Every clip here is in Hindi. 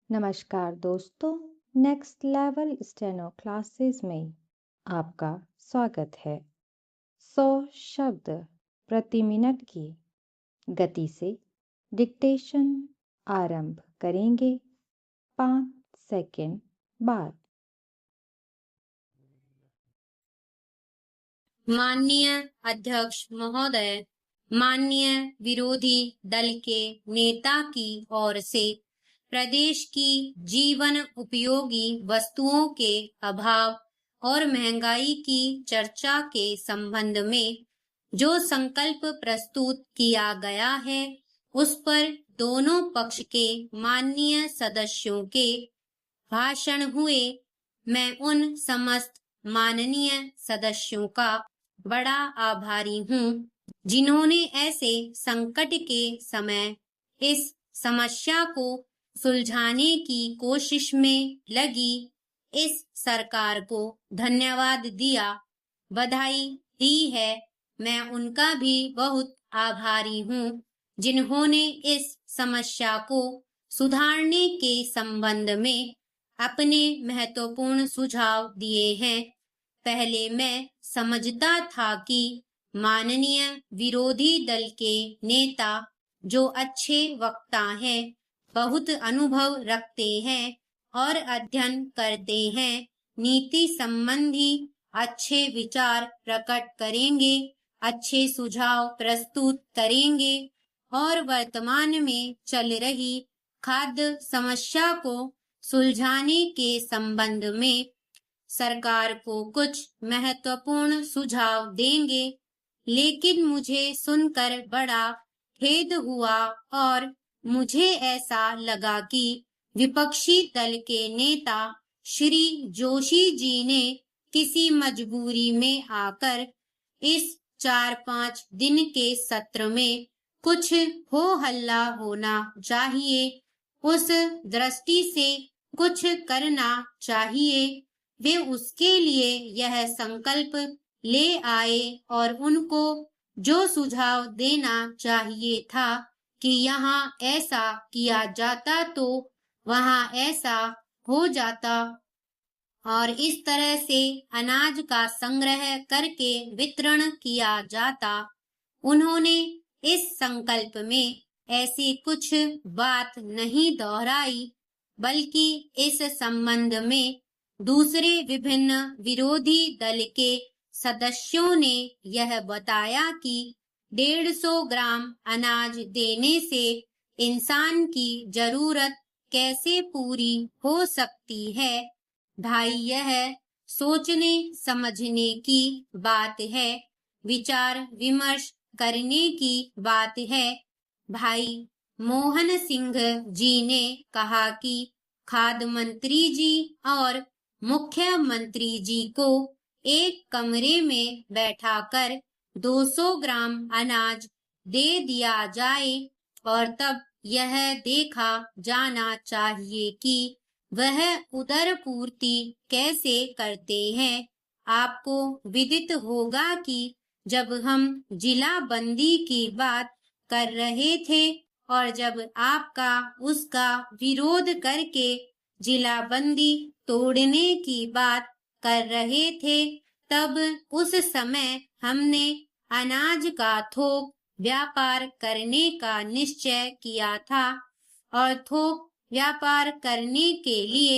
नमस्कार दोस्तों, नेक्स्ट लेवल स्टेनो क्लासेस में आपका स्वागत है। 100 शब्द प्रति मिनट की गति से डिक्टेशन आरंभ करेंगे 5 सेकंड बाद। माननीय अध्यक्ष महोदय, माननीय विरोधी दल के नेता की ओर से प्रदेश की जीवन उपयोगी वस्तुओं के अभाव और महंगाई की चर्चा के संबंध में जो संकल्प प्रस्तुत किया गया है, उस पर दोनों पक्ष के माननीय सदस्यों के भाषण हुए। मैं उन समस्त माननीय सदस्यों का बड़ा आभारी हूँ जिन्होंने ऐसे संकट के समय इस समस्या को सुलझाने की कोशिश में लगी इस सरकार को धन्यवाद दिया, बधाई दी है। मैं उनका भी बहुत आभारी हूँ जिन्होंने इस समस्या को सुधारने के संबंध में अपने महत्वपूर्ण सुझाव दिए हैं। पहले मैं समझता था कि माननीय विरोधी दल के नेता जो अच्छे वक्ता हैं, बहुत अनुभव रखते हैं और अध्ययन करते हैं, नीति संबंधी अच्छे विचार प्रकट करेंगे, अच्छे सुझाव प्रस्तुत करेंगे और वर्तमान में चल रही खाद्य समस्या को सुलझाने के संबंध में सरकार को कुछ महत्वपूर्ण सुझाव देंगे। लेकिन मुझे सुनकर बड़ा खेद हुआ और मुझे ऐसा लगा कि विपक्षी दल के नेता श्री जोशी जी ने किसी मजबूरी में आकर इस 4-5 दिन के सत्र में कुछ हो हल्ला होना चाहिए, उस दृष्टि से कुछ करना चाहिए। वे उसके लिए यह संकल्प ले आए और उनको जो सुझाव देना चाहिए था कि यहाँ ऐसा किया जाता तो वहाँ ऐसा हो जाता और इस तरह से अनाज का संग्रह करके वितरण किया जाता। उन्होंने इस संकल्प में ऐसी कुछ बात नहीं दोहराई, बल्कि इस संबंध में दूसरे विभिन्न विरोधी दल के सदस्यों ने यह बताया कि 150 ग्राम अनाज देने से इंसान की जरूरत कैसे पूरी हो सकती है। भाई, यह सोचने समझने की बात है, विचार विमर्श करने की बात है। भाई मोहन सिंह जी ने कहा कि खाद्य मंत्री जी और मुख्यमंत्री जी को एक कमरे में बैठाकर 200 ग्राम अनाज दे दिया जाए और तब यह देखा जाना चाहिए कि वह उदर पूर्ति कैसे करते हैं। आपको विदित होगा कि जब हम जिला बंदी की बात कर रहे थे और जब आपका उसका विरोध करके जिला बंदी तोड़ने की बात कर रहे थे, तब उस समय हमने अनाज का थोक व्यापार करने का निश्चय किया था और थोक व्यापार करने के लिए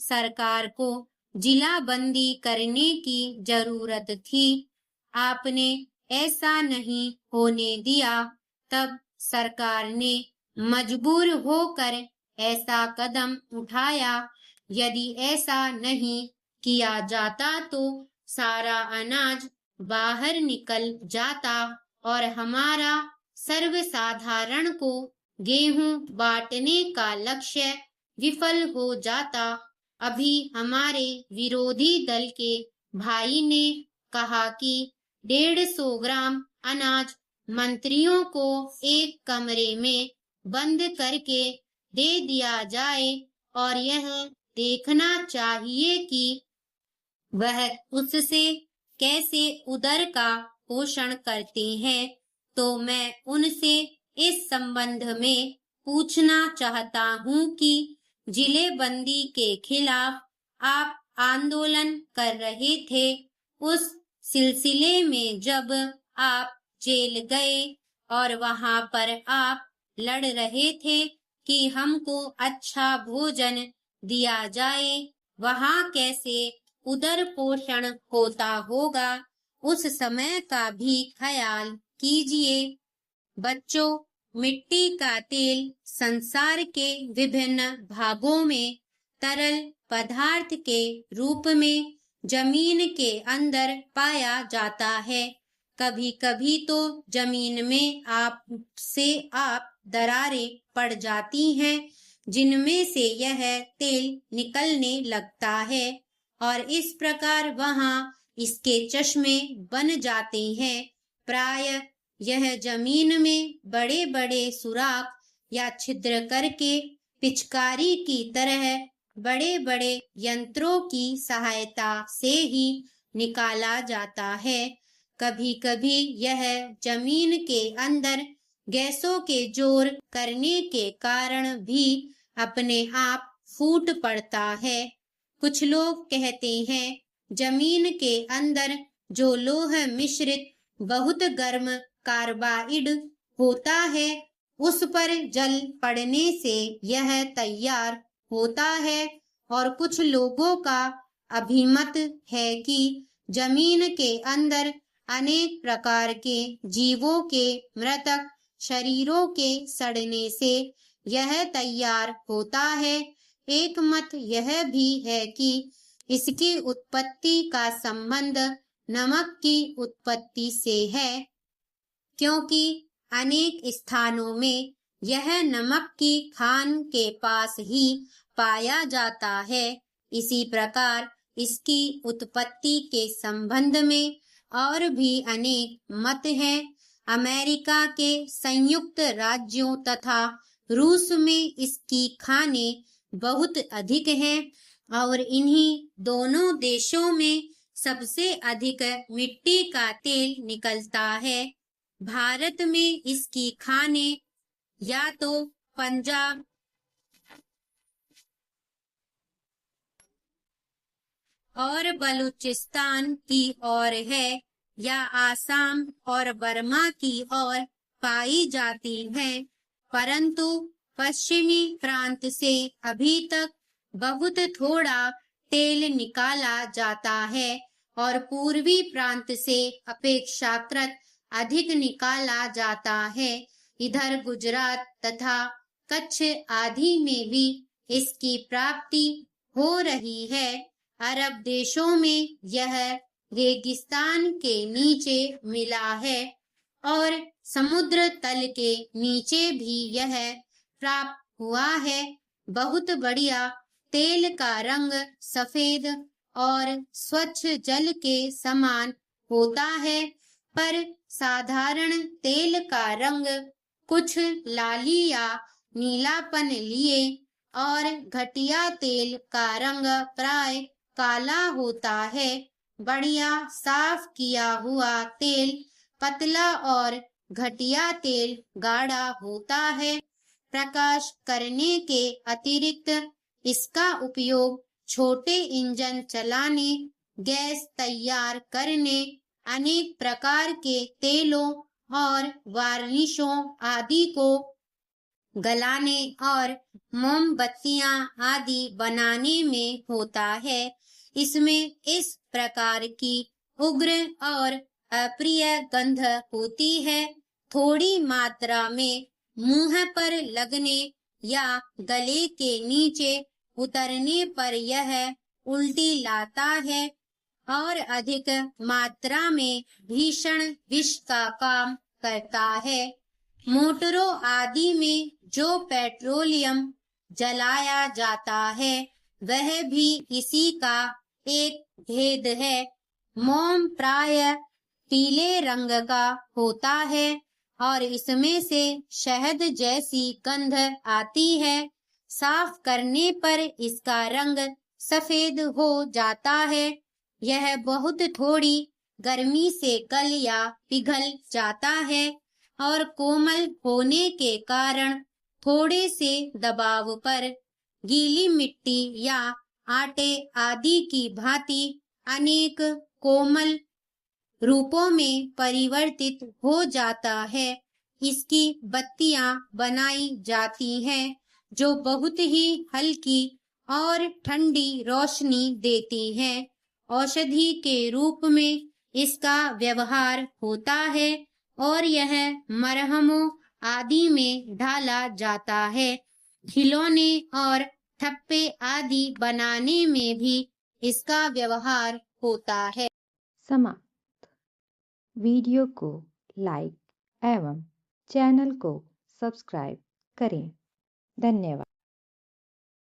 सरकार को जिला बंदी करने की जरूरत थी। आपने ऐसा नहीं होने दिया, तब सरकार ने मजबूर होकर ऐसा कदम उठाया। यदि ऐसा नहीं किया जाता तो सारा अनाज बाहर निकल जाता और हमारा सर्वसाधारण को गेहूं बांटने का लक्ष्य विफल हो जाता। अभी हमारे विरोधी दल के भाई ने कहा कि 150 ग्राम अनाज मंत्रियों को एक कमरे में बंद करके दे दिया जाए और यह देखना चाहिए कि वह उससे कैसे उदर का पोषण करते हैं। तो मैं उनसे इस संबंध में पूछना चाहता हूँ कि जिलेबंदी के खिलाफ आप आंदोलन कर रहे थे। उस सिलसिले में जब आप जेल गए और वहां पर आप लड़ रहे थे कि हमको अच्छा भोजन दिया जाए, वहां कैसे उदर पोषण होता होगा, उस समय का भी ख्याल कीजिए। बच्चों, मिट्टी का तेल संसार के विभिन्न भागों में तरल पदार्थ के रूप में जमीन के अंदर पाया जाता है। कभी कभी तो जमीन में आप दरारें पड़ जाती हैं, जिनमें से यह तेल निकलने लगता है और इस प्रकार वहां इसके चश्मे बन जाते हैं। प्राय यह जमीन में बड़े बड़े सुराख या छिद्र करके पिचकारी की तरह बड़े बड़े यंत्रों की सहायता से ही निकाला जाता है। कभी कभी यह जमीन के अंदर गैसों के जोर करने के कारण भी अपने आप फूट पड़ता है। कुछ लोग कहते हैं जमीन के अंदर जो लोह मिश्रित बहुत गर्म कार्बाइड होता है, उस पर जल पड़ने से यह तैयार होता है। और कुछ लोगों का अभिमत है कि जमीन के अंदर अनेक प्रकार के जीवों के मृतक शरीरों के सड़ने से यह तैयार होता है। एक मत यह भी है कि इसकी उत्पत्ति का संबंध नमक की उत्पत्ति से है, क्योंकि अनेक स्थानों में यह नमक की खान के पास ही पाया जाता है। इसी प्रकार इसकी उत्पत्ति के संबंध में और भी अनेक मत हैं। अमेरिका के संयुक्त राज्यों तथा रूस में इसकी खानें बहुत अधिक हैं और इन्हीं दोनों देशों में सबसे अधिक मिट्टी का तेल निकलता है। भारत में इसकी खानें या तो पंजाब और बलूचिस्तान की ओर है या आसाम और बर्मा की ओर पाई जाती हैं, परंतु पश्चिमी प्रांत से अभी तक बहुत थोड़ा तेल निकाला जाता है और पूर्वी प्रांत से अपेक्षाकृत अधिक निकाला जाता है। इधर गुजरात तथा कच्छ आदि में भी इसकी प्राप्ति हो रही है। अरब देशों में यह रेगिस्तान के नीचे मिला है और समुद्र तल के नीचे भी यह प्राप्त हुआ है। बहुत बढ़िया तेल का रंग सफेद और स्वच्छ जल के समान होता है, पर साधारण तेल का रंग कुछ लाली या नीलापन लिए और घटिया तेल का रंग प्राय काला होता है। बढ़िया साफ किया हुआ तेल पतला और घटिया तेल गाढ़ा होता है। प्रकाश करने के अतिरिक्त इसका उपयोग छोटे इंजन चलाने, गैस तैयार करने, अनेक प्रकार के तेलों और वार्निशों आदि को गलाने और मोमबत्तियां आदि बनाने में होता है। इसमें इस प्रकार की उग्र और अप्रिय गंध होती है। थोड़ी मात्रा में मुंह पर लगने या गले के नीचे उतरने पर यह उल्टी लाता है और अधिक मात्रा में भीषण विष का काम करता है। मोटरों आदि में जो पेट्रोलियम जलाया जाता है, वह भी इसी का एक भेद है। मोम प्राय पीले रंग का होता है और इसमें से शहद जैसी गंध आती है। साफ करने पर इसका रंग सफेद हो जाता है। यह बहुत थोड़ी गर्मी से गल या पिघल जाता है और कोमल होने के कारण थोड़े से दबाव पर गीली मिट्टी या आटे आदि की भांति अनेक कोमल रूपों में परिवर्तित हो जाता है। इसकी बत्तियां बनाई जाती हैं जो बहुत ही हल्की और ठंडी रोशनी देती हैं। औषधि के रूप में इसका व्यवहार होता है और यह मरहमों आदि में डाला जाता है। खिलौने और ठप्पे आदि बनाने में भी इसका व्यवहार होता है। समाप्त। वीडियो को लाइक एवं चैनल को सब्सक्राइब करें। धन्यवाद।